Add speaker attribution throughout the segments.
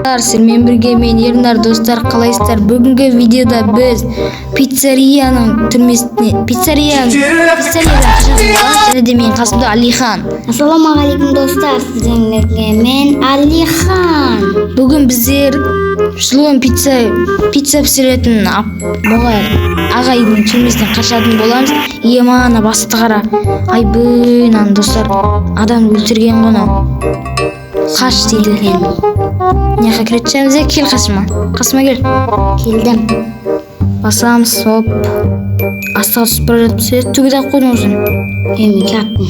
Speaker 1: Сіздермен бірге мен Ернар, достар, қалайсыздар? Бүгінгі видеода біз пиццерияның түрмесіне және де мен қасымда Алихан.
Speaker 2: Ассалаумағалейкум достар, сіздермен бірге мен Алихан.
Speaker 1: Бүгін біздер Шылуан пицца пісіретін ағайдың түрмесінен қашатын боламыз. Емана басты қара. Айбынан достар, адам өлтірген ғана. Қаш дейді. Неға кіретшіміз де, кел қасыма кел.
Speaker 2: Келдім.
Speaker 1: Басамыз, оп. Астыға түсіп бара жатып, түгіде ақ қойдың өзін.
Speaker 2: Мен кәппін.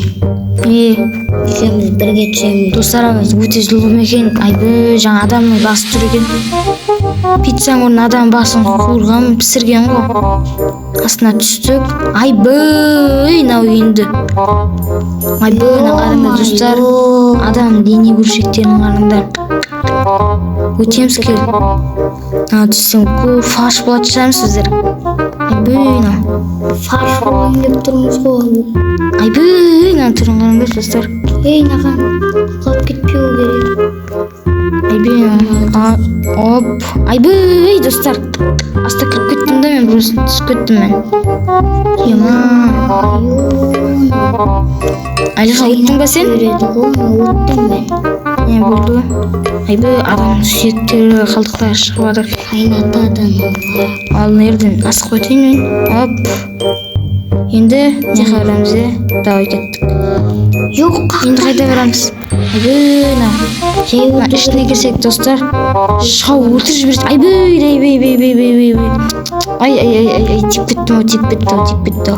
Speaker 2: Екеуміз бірге түсеміз.
Speaker 1: Достарымыз өте жылғы екен. Айбы, жаңа адамның басы тұр екен. Пиццаң орын адам басын қуырған, пісірген ғой. Астына түстік. Айбы, нау енді. Айбы, қарыңдар достар. Адам дене бөлшектерін қарыңдар. Өтеміз кел. Түссең көп фарш болады шығармыз сіздер. Айбы,
Speaker 2: Фарш болайын деп тұрмыз ғой.
Speaker 1: Айбы, түрін қарыңдар достар.
Speaker 2: Наған қалып кетпеу керек.
Speaker 1: Оп. Айбы, достар. Аста кіріп кеттім да, мен просто түсіп кеттім мен. Алихан, өттің ба сен?
Speaker 2: Өттім мен.
Speaker 1: Не болды? Айбы, адамның сүйектері қалдықтары шығып жатыр.
Speaker 2: Қайнатады.
Speaker 1: Ал нерден асық өтейін мен. Оп. Енді не қарамыз де? Давай кеттік.
Speaker 2: Жоқ,
Speaker 1: Енді қайда барамыз? Айбы, ішіне кірсек достар, шау өлтір жібереді. Айбы. Ай, тип бітті.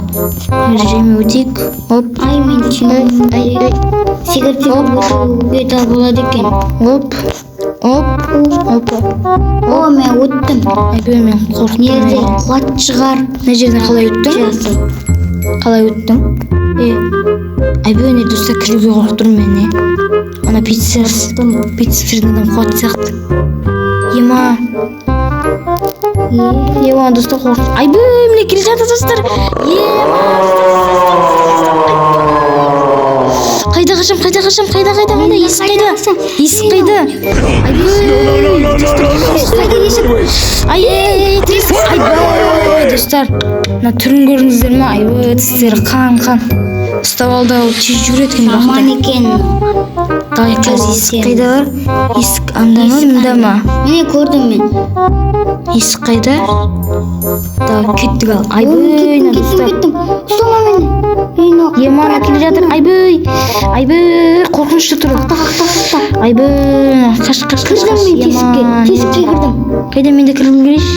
Speaker 1: Жеме өтейік. Оп.
Speaker 2: Мен түсінемін. Сигарет бета болады екен.
Speaker 1: Оп.
Speaker 2: Мен өттім.
Speaker 1: Айбы, мен қорқытым.
Speaker 2: Нерде қуат шығар.
Speaker 1: Мына жерден қалай өттің? Айбы, не достар, кіруге қорқып тұрмын мен. Ана пицца пісірген қуат сияқты. Ема достар қорқып. Айбы, міне келе жатыр достар. Қайда қашам? Есік қайда? Айбы, достар. Мына түрін көрдіңіздер ме? Айбы, тістері қан. Ұстап алды, тез жүгіреді екен.
Speaker 2: Аман екен.
Speaker 1: Давай, қазір есік қайда бар? Есік анда ма, мында ма?
Speaker 2: Міне көрдім мен.
Speaker 1: Есік қайда? Давай, кеттік ал. Айбы, достар.
Speaker 2: Ұстама мені.
Speaker 1: Емана келе жатыр. Айбы, қорқынышты тұр. Айбы, қаш.
Speaker 2: Кірдім мен тесікке кірдім.
Speaker 1: Қайда, мен де кіргім келейші?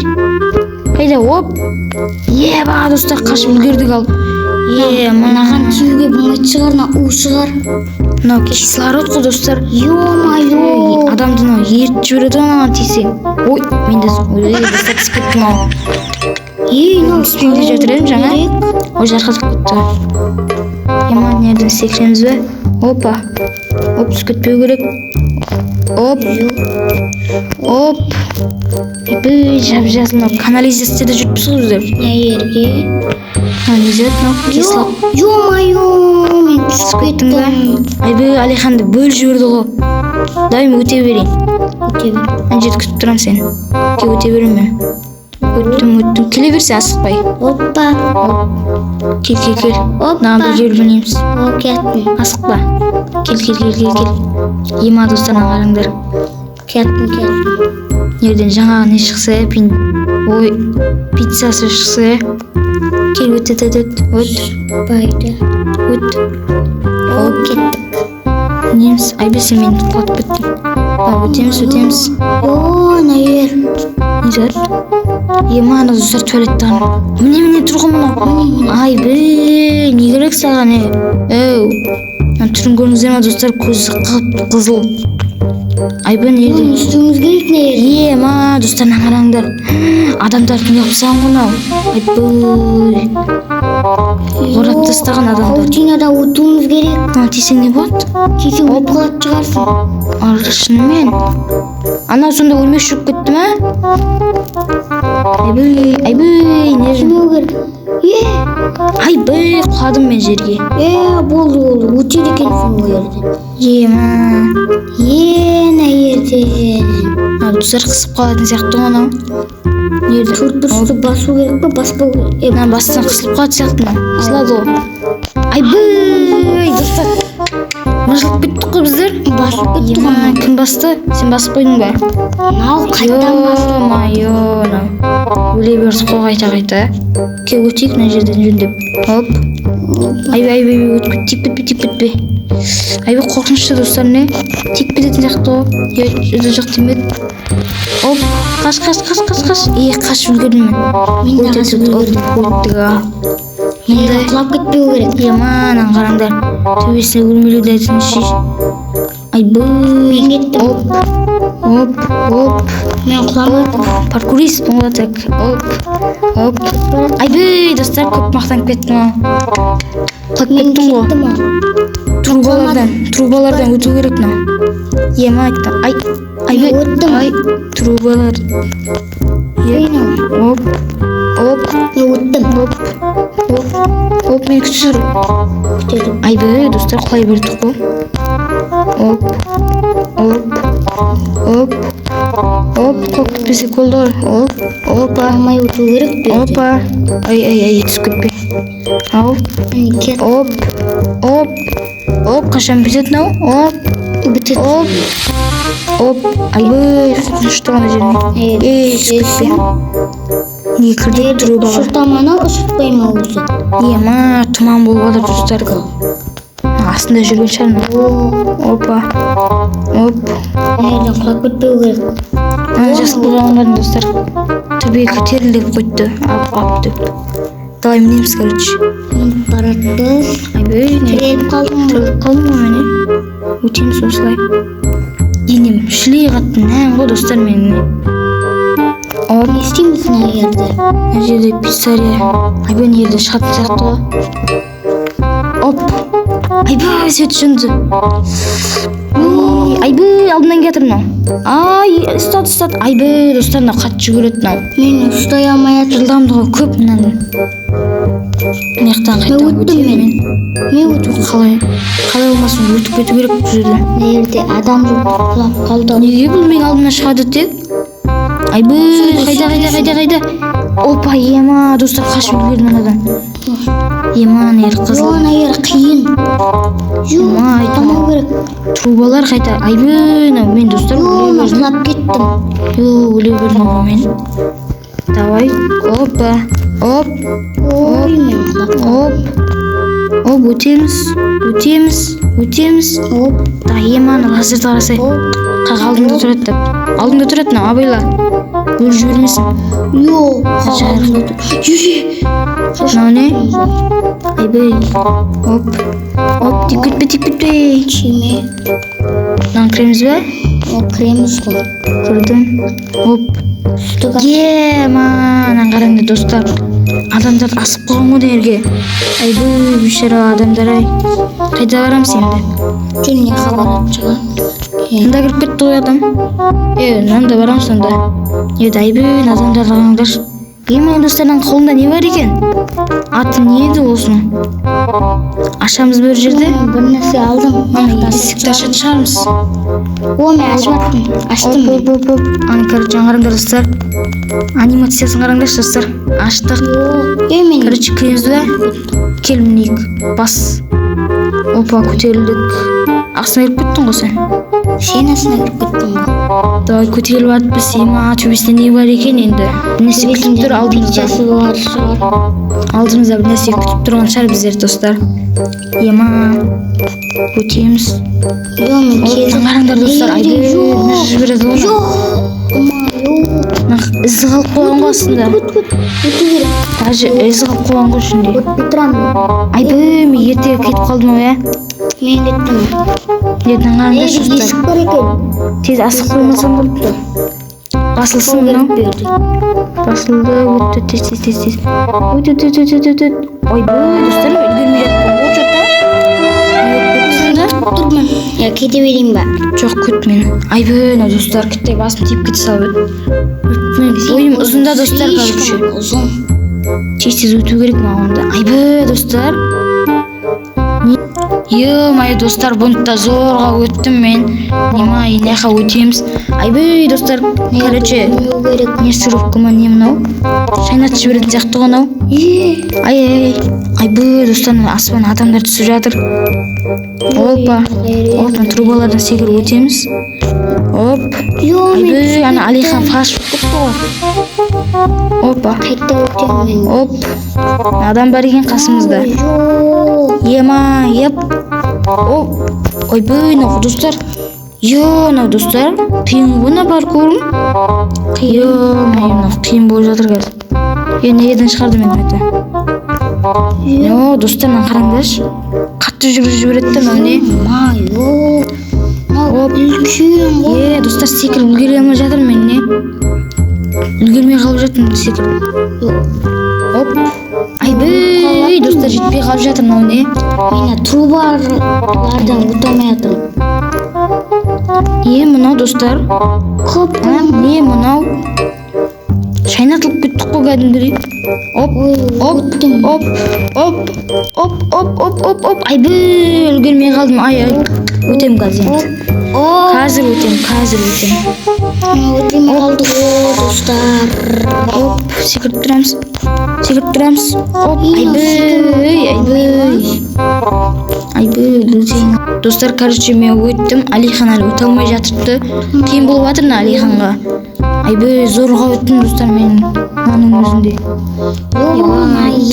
Speaker 1: Қайда, оп. Еба, достар, қашып үлгердік ал.
Speaker 2: Мынаған тиюге болмайды шығар, у шығар.
Speaker 1: Мынау кислород қой достар.
Speaker 2: Ё-майо.
Speaker 1: Адамды ертіп жібереді маған тисең. Ой, мен де достар түсіп кеттім ау. Түспен келе жатыр едім жаңа. Ой, жарқатып кетті. Еман нердің секіреміз бе? Опа. Оп, түсіп кетпеу керек. Оп. Айбы, жап-жасыл канализацияда жүріппіз ғой біздер.
Speaker 2: Ерге.
Speaker 1: Ё-майо,
Speaker 2: мен түсіп кеттім.
Speaker 1: Айбы, Алиханды бөл жіберді ғой. Давай мен өте берейін. Мен жерді күтіп тұрам сен. Өте берем мен. Өттім. Келе берсе асықпай.
Speaker 2: Оппа.
Speaker 1: Кел. Наған бір жер білмейміз.
Speaker 2: Кеттім.
Speaker 1: Асықпа. Кел. Ема достарына қараңдар.
Speaker 2: Кеттім.
Speaker 1: Нерден жаңа не шықса, ой, пиццасы шықса. Кел, өт.
Speaker 2: Байды. Кеттік.
Speaker 1: Неміз, айбесі мен қуатып біттім. Өтеміз.
Speaker 2: Найер.
Speaker 1: Не зар? Ема, достар туалеттан. Міне тұрғы мұны. Айбы, не керек саған, түрін көріңіздер ма достар, көзі қып қызыл. Айбы, нерде?
Speaker 2: Үстіңіз керек не?
Speaker 1: Ема, достарына қараңдар. Адамдар не қылсаң ғынау. Айбы, қорап тастаған адамдар.
Speaker 2: Паутинада өтуіміз керек.
Speaker 1: Тисең не болады?
Speaker 2: Тисең опылат шығарсың.
Speaker 1: Шынымен. Анау сонда өлмек жүріп кетті ма? Айбы, не
Speaker 2: жүрмеу керек.
Speaker 1: Айбы, құладым мен жерге.
Speaker 2: Болды. Өтер екенсің ол жерден.
Speaker 1: Ема.
Speaker 2: Найерден.
Speaker 1: Достар кысып калатын сыяктуу ана. Жерде
Speaker 2: Төрт басу керек пе, баспау керек?
Speaker 1: мына бастан кысылып калат сыяктуу. Кысылады го. Айбый, достар. Мыжылып кеттик го биздер.
Speaker 2: Басып кеттік
Speaker 1: Ема, ким басты? Сен басып койдуң ба?
Speaker 2: Мынау қайдан басты?
Speaker 1: Майона. Өле берсип кой кайта. Ке өтейік мына жерден жөндеп. Оп. Айбай, өтіп тип кетпе. Айбай коркунучтуу достар, не? Тип кететін сыяктуу го. Өзү жак тимет. Оп, каш. Кашып үлгердим мен.
Speaker 2: Мен де кашып үлгердім. Мындай құлап кетпеу керек.
Speaker 1: Яман қараңдар. Төбесіне өлмелеуді айтсын шеш. Айбай.
Speaker 2: Мен кеттім.
Speaker 1: Оп.
Speaker 2: Мен құламын.
Speaker 1: Паркурист болатак. Оп. Айбай, достар, көп мақтанып кеттім ау. Құлап
Speaker 2: Мен
Speaker 1: кеттім ғой.
Speaker 2: кеттім ау.
Speaker 1: Трубалардан өту керек мына. Ема айтты. Айбай.
Speaker 2: Өттім.
Speaker 1: Трубалар. Оп.
Speaker 2: Мен өттім.
Speaker 1: Оп, мен күтсір.
Speaker 2: Күтедім.
Speaker 1: Айбай, достар, құлай бердік қой. Оп. Көп кетпесе болды. Опа.
Speaker 2: Алмай өту керек пе?
Speaker 1: Опа. Ай, түсіп кетпе. Ау. Оп, қашан бітетін ау?
Speaker 2: Бітет.
Speaker 1: Оп. Айбай, қорқынышты ғана жеріне. Түсіп кетпе. Не кірдік труба.
Speaker 2: Шұртаманы ұшытпай ма өзі?
Speaker 1: Ема, тұман болып жатыр достар. Астында жүрген шығармын. Опа.
Speaker 2: Nereden құлап кетпеу керек?
Speaker 1: Жасыл болғандардың достар. Төбе көтеріліп қойды. Ап деп. Давай мінеміз, короче.
Speaker 2: Бараттыр.
Speaker 1: Айбай,
Speaker 2: Тіреліп қалдым.
Speaker 1: қалдым ғой мені. Өтеміз осылай. Енем шілей қаттым. Нән ғой достар менің.
Speaker 2: Не істейміз мына жерде?
Speaker 1: Мына жерде пиццерия. Айбай, мына жерде шығатын сияқты ғой. Оп. Айбай, свет жөнді. Айбай, алдынан кетір мынау. Ұстат. Айбай, достар, мынау қатты жүгіреді мынау.
Speaker 2: Мен ұстай алмай жатырмын.
Speaker 1: Жылдамдығы көп мынаның. Мияқтан қайта өтемін мен.
Speaker 2: Мен өтіп
Speaker 1: Қалай болмасын өтіп кету керек бұл жерде.
Speaker 2: мына жерде адам жоқ құлап қалды.
Speaker 1: Неге бұл менің алдымнан шығады тек? Айбай, қайда? Опа, ема, достар, қашып үлгердім анадан. Ема, нер қызыл.
Speaker 2: Ана жер қиын.
Speaker 1: Ема,
Speaker 2: Тамау керек.
Speaker 1: Трубалар қайта. Айбай, мен достар
Speaker 2: Мен құлап кеттім.
Speaker 1: өле бердім ғой мен. Давай. Опа.
Speaker 2: Ой, мен құлап.
Speaker 1: Оп, өтеміз. Да, еманы лазерді қарасай. Қақ алдында тұрады мына, абайла. Өлі жібермесін. Мынау не? Айбай. Оп, тип кетпе.
Speaker 2: Чиме.
Speaker 1: Мынаны кіреміз бе?
Speaker 2: Кіреміз ғой.
Speaker 1: Көрдім. Оп. Маған қараңдар достар. Адамдар асып қойған ғой дерге. Айбай, бейшара адамдар ай. Қайда барамыз енді?
Speaker 2: Жүнне хабар атшыға.
Speaker 1: Мында кіріп кетті ғой адам. Мында барамыз сонда. Айбай, адамдар қараңдар. Менің достардан қолында не бар екен? Аты не еді осының? Ашамыз бір жерде.
Speaker 2: Бір нәрсе алдым.
Speaker 1: Есікті ашатын шығармыз.
Speaker 2: Мен аштым.
Speaker 1: Аны короче қараңдар достар. Анимациясын қараңдаршы достар. Аштық. Короче кіреміз бе? Кел мінейік. Бас. Опа, көтерілдік. Астына кіріп кеттің ғой сен.
Speaker 2: Сен астына кіріп кеттің ғой.
Speaker 1: Давай көтеріліп атып біз. Ема, төбесінде не бар екен енді? Нәрсе күтіп тұр алдымызда. Алдымызда бір нәрсе күтіп тұрған шығар біздер достар. Ема, өтеміз. Қараңдар достар. Айбай, жібереді ғой. Ізі қалып қойған ғой астында. Даже ізі қалып қойған ғой ішінде. Айбай, мен ертеге кетіп қалдым ғой,
Speaker 2: Мен кеттім.
Speaker 1: Қараңдар достар.
Speaker 2: Есік бар екен.
Speaker 1: Тез асық қоймасам болыпты. Басылсын мынау. Басылды, өтті, тез. Өт. Ойбай, достар, үлгермей жаттым. От жатта.
Speaker 2: Тұрмын. Кете берейін ба?
Speaker 1: Жоқ, күт мені. Айбай, достар, кітте басым тиіп кете салып. Ойым ұзында достар, короче.
Speaker 2: Ұзын.
Speaker 1: Тез өту керек мағында. Айбай, достар. Ё-моё, достар, бұны да зорға өттім мен. Нема, еняқа өтеміз. Айбей, достар, короче, не сұрып ма, не мынау? Шайнатып жіберетін сияқты ғой мынау. Айбей, достар, аспан адамдар түсіп жатыр. Опа, опа, трубалардан секіріп өтеміз. Оп, айбей, ана Алихан фашып кетті ғой. Опа,
Speaker 2: Қайта өтемін.
Speaker 1: оп, адам бар екен қасымызда. Ема, еп. Оп, ойбей, мынау достар. Мынау достар, қиын ғой мына паркурым. Мынау қиын болып жатыр қазір. Неден шығарды мен айта. Достар, мына қараңдаршы. Қатты жүріп жібереді да мынау не?
Speaker 2: Оп, үлкен ғой.
Speaker 1: Достар, секіріп үлгере алмай жатыр мен не? Үлгермей қалып жатырмын секіріп. Оп, айбей, достар, жетпей қалып жатыр мынау не?
Speaker 2: Мен трубалардан өте алмай жатырмын.
Speaker 1: Мынау достар. Не мынау? Шайнатылып кеттік қой кәдімгідей. Оп. Айбей, үлгермей қалдым. Өтем қазір енді. Қазір өтем.
Speaker 2: Өтемей қалдық ғой, достар.
Speaker 1: Оп, секіріп тұрамыз. Оп, айбей, үлгерейін. Достар, короче, мен өттім. Алихан әлі өте алмай жатырды. Қиын болып жатыр мына Алиханға. Айбей, зорға өттім, достар, мен оның өзінде.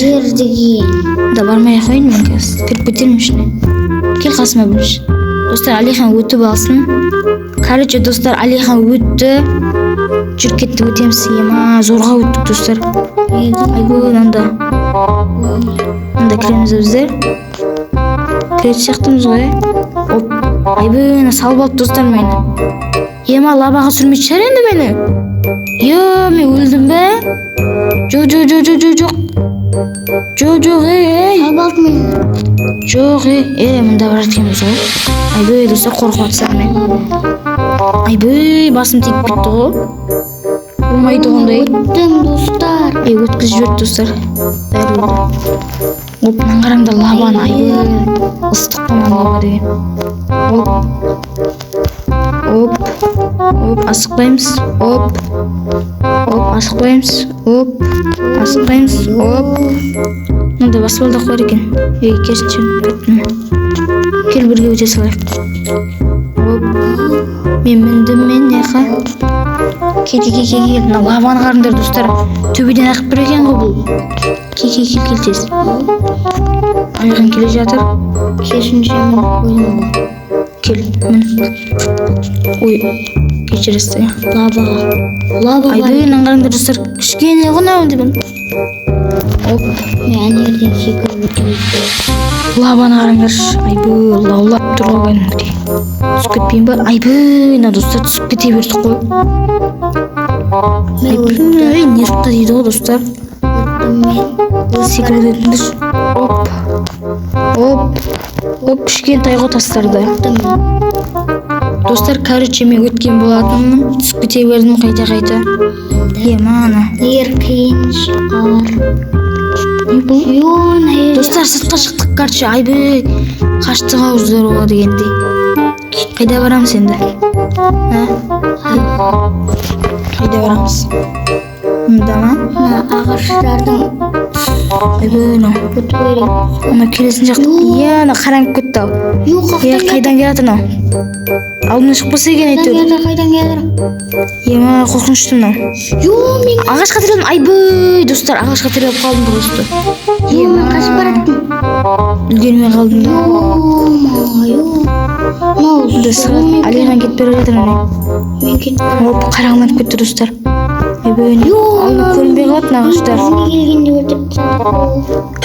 Speaker 2: Ердеген.
Speaker 1: Да бармай қойын мен қазір. Кіріп кетермін ішіне. Кел қасыма білші. Достар, Алихан өтіп алсын. Короче, достар, Алихан өтті. Жүріп кетті, өтеміз. Зорға өттік, достар. Айбей, анда кіреміз біздер. Кірет сияқтымыз ғой. Оп, айбей, салып алып, достар, мені. Лабаға сүрмей шығар енді мені. Мен өлдім бе? Жоқ.
Speaker 2: Салып алды мені.
Speaker 1: Жоқ, мында бар еткенбіз ғой. Айбей, достар, қорқып атсам мен. Айбей, басым тек бітті ғой. Болмайды ондай.
Speaker 2: Өттім, достар.
Speaker 1: Өткізіп жіберді, достар. Бәрі өлді. Оп, мынаны қараңдар, лабаны, айбей. Ыстық қой мына лаба деген. Оп, асықпаймыз. Оп, асықпаймыз. Оп. Мында басып алды қойыр екен. Керісінше кел бірге өте салайық. Оп, мен міндім мен неқа. Кел. Мына лабаны қарыңдар, достар. Төбеден ақып бір екен ғой бұл. Кел тез. Алихан келе жатыр.
Speaker 2: Керісінше мен қойдым ғой.
Speaker 1: Кел, мін. Ой, кешіресті.
Speaker 2: Лаба.
Speaker 1: Айбей, мынаны қараңдар, достар. Кішкене ғой мынау деп. Оп,
Speaker 2: Мен ерден секіріп өтемін.
Speaker 1: лабаны қараңдаршы. Айбей, лаулап тұр ғой кәдімгідей. Түсіп кетпейін ба? Айбей, мына достар түсіп кете бердік қой. Айбей, нервқа дейді ғой, достар. Секіріп өтіндірші. Оп, кішкентай ғой тастарды. Достар, короче, мен өткен болатынмын. Түсіп кете бердім қайта. Ана.
Speaker 2: Қиын шығар.
Speaker 1: Достар, сыртқа шықтық, короче. Айбей, қаштық ау зорға дегендей. Қайда барамыз енді? Қайда барамыз? Мұнда ма?
Speaker 2: Ағаштардың
Speaker 1: Айбей, ана келесін жақтық. Ана қараңып кетті ау. Қайдан келе жатыр мынау? Алдынан шықпаса екен әйтеуір.
Speaker 2: Қайдан келе жатыр?
Speaker 1: Қорқынышты мынау.
Speaker 2: Мен
Speaker 1: Ағашқа тірелдім. Айбей, достар, ағашқа тіреліп қалдым просто.
Speaker 2: мен қашып бараттым.
Speaker 1: Үлгермей қалдым да. Алихан кетіп бара жатыр міне.
Speaker 2: Мен кеттім.
Speaker 1: Оп, қараңғыланып кетті, достар. Айбей, алдынан көрінбей қалады мына ағаштар.
Speaker 2: Келгенде өлтіріп.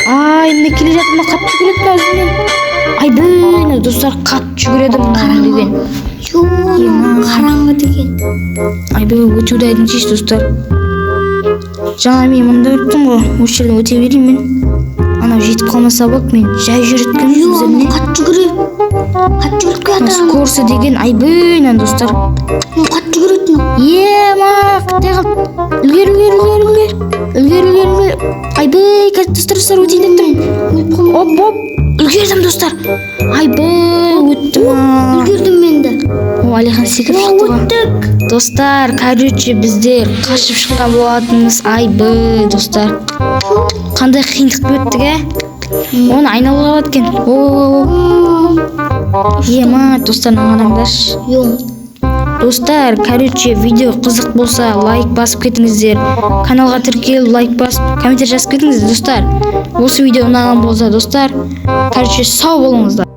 Speaker 1: Міне келе жатыр, мына қатты жүгіреді мына өзімен. Айбей, достар, қатты жүгіреді мына деген.
Speaker 2: Қараңғы деген.
Speaker 1: Айбей, өтуді айдыншеш, достар. Жаңа мен мұнда өттім ғой. Осы жерден өте берейін мен. Анау жетіп қалмаса бақ, мен жай жүреткен сөздеріне.
Speaker 2: Қатты жүгіріп келатыр.
Speaker 1: Скорсы деген, айбей, достар.
Speaker 2: Қатты жүгіретін.
Speaker 1: Қытай қалды. Үлгер. Айбей, достар, өтейін деп тұрмын. Оп, Үлгердім достар. Айбай, өттім.
Speaker 2: Үлгердім мен де.
Speaker 1: О, Алихан секіріп шықты ғой.
Speaker 2: Өттік.
Speaker 1: Достар, короче, біздер қашып шыққан болатынбыз. Айбай, достар. Қандай қиындық өттік, Оны айналып алады екен. Ема, достар, адамдар.
Speaker 2: Жоқ.
Speaker 1: Достар, короче, видео қызық болса, лайк басып кетіңіздер. Каналға тіркеліп, лайк басып, комментарий жазып кетіңіздер, достар. Осы видео ұнаған болса, достар, короче, сау болыңыздар.